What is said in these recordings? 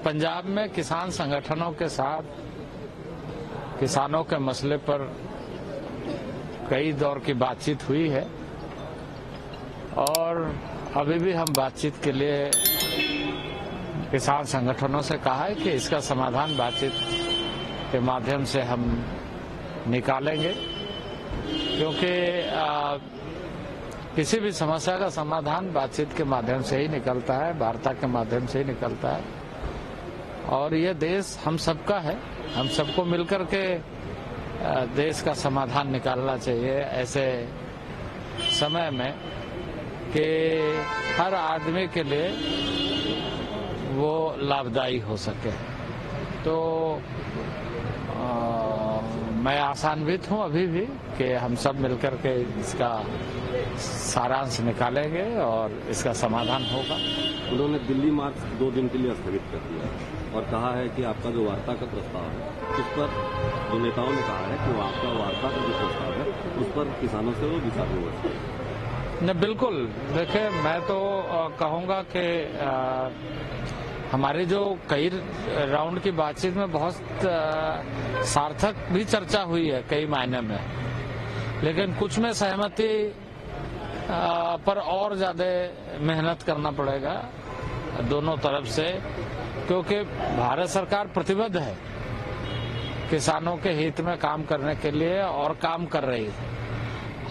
पंजाब में किसान संगठनों के साथ किसानों के मसले पर कई दौर की बातचीत हुई है और अभी भी हम बातचीत के लिए किसान संगठनों से कहा है कि इसका समाधान बातचीत के माध्यम से हम निकालेंगे, क्योंकि किसी भी समस्या का समाधान बातचीत के माध्यम से ही निकलता है, वार्ता के माध्यम से ही निकलता है। और ये देश हम सबका है, हम सबको मिलकर के देश का समाधान निकालना चाहिए ऐसे समय में कि हर आदमी के लिए वो लाभदायी हो सके। तो मैं आशान्वित हूँ अभी भी कि हम सब मिलकर के इसका सारांश निकालेंगे और इसका समाधान होगा। उन्होंने दिल्ली मार्च 2 दिन के लिए स्थगित कर दिया और कहा है कि आपका जो वार्ता का प्रस्ताव है उस पर जो नेताओं ने कहा है कि वो आपका वार्ता का जो प्रस्ताव है उस पर किसानों से वो विचार विमर्श करें। नहीं, बिल्कुल। देखिए, मैं तो कहूँगा कि हमारी जो कई राउंड की बातचीत में बहुत सार्थक भी चर्चा हुई है कई मायने में, लेकिन कुछ में सहमति पर और ज्यादा मेहनत करना पड़ेगा दोनों तरफ से, क्योंकि भारत सरकार प्रतिबद्ध है किसानों के हित में काम करने के लिए और काम कर रही है।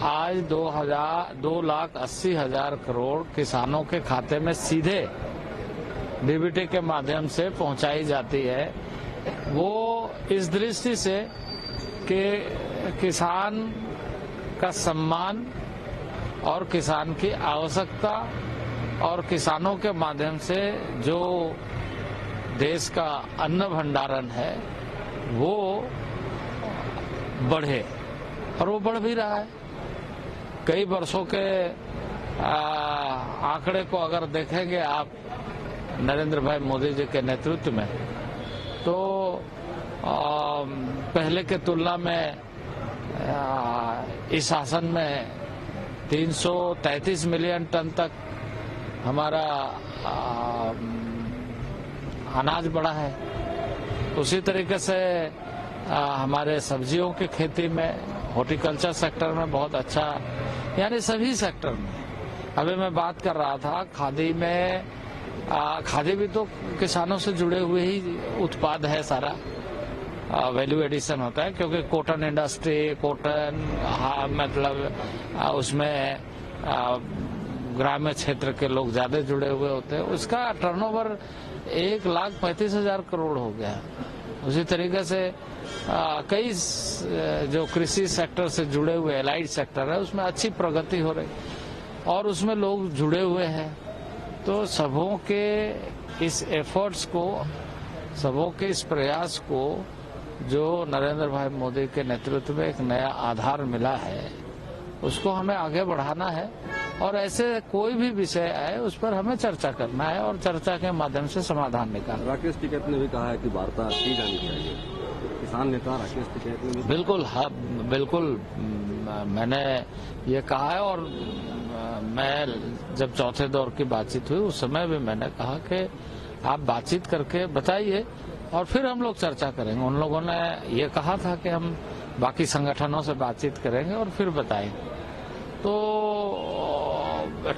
आज 2,80,000 करोड़ किसानों के खाते में सीधे डीबीटी के माध्यम से पहुंचाई जाती है। वो इस दृष्टि से कि किसान का सम्मान और किसान की आवश्यकता और किसानों के माध्यम से जो देश का अन्न भंडारण है वो बढ़े, और वो बढ़ भी रहा है। कई वर्षों के आंकड़े को अगर देखेंगे आप नरेंद्र भाई मोदी जी के नेतृत्व में, तो पहले के तुलना में इस शासन में 333 मिलियन टन तक हमारा अनाज बढ़ा है। उसी तरीके से हमारे सब्जियों की खेती में, हॉर्टिकल्चर सेक्टर में बहुत अच्छा, यानी सभी सेक्टर में। अभी मैं बात कर रहा था खादी में, खादी भी तो किसानों से जुड़े हुए ही उत्पाद है, सारा वैल्यू एडिशन होता है, क्योंकि कॉटन इंडस्ट्री, कॉटन मतलब उसमें ग्रामीण क्षेत्र के लोग ज्यादा जुड़े हुए होते हैं। उसका टर्नओवर 1,35,000 करोड़ हो गया। उसी तरीके से कई जो कृषि सेक्टर से जुड़े हुए एलाइड सेक्टर है उसमें अच्छी प्रगति हो रही और उसमें लोग जुड़े हुए हैं। तो सबों के इस एफर्ट्स को, सबों के इस प्रयास को जो नरेंद्र भाई मोदी के नेतृत्व में एक नया आधार मिला है, उसको हमें आगे बढ़ाना है और ऐसे कोई भी विषय आए उस पर हमें चर्चा करना है और चर्चा के माध्यम से समाधान निकालना। राकेश टिकैत ने भी कहा है कि वार्ता की जानी चाहिए। किसान नेता राकेश टिकैत ने भी बिल्कुल, हाँ, बिल्कुल मैंने ये कहा है। और मैं जब चौथे दौर की बातचीत हुई उस समय भी मैंने कहा कि आप बातचीत करके बताइए और फिर हम लोग चर्चा करेंगे। उन लोगों ने ये कहा था कि हम बाकी संगठनों से बातचीत करेंगे और फिर बताएंगे। तो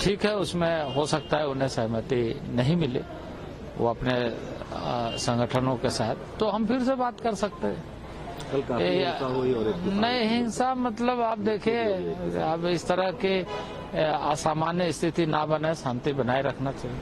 ठीक है, उसमें हो सकता है उन्हें सहमति नहीं मिले वो अपने संगठनों के साथ, तो हम फिर से बात कर सकते हैं। नहीं, हिंसा मतलब आप देखिए, अब इस तरह की असामान्य स्थिति ना बने, शांति बनाए रखना चाहिए।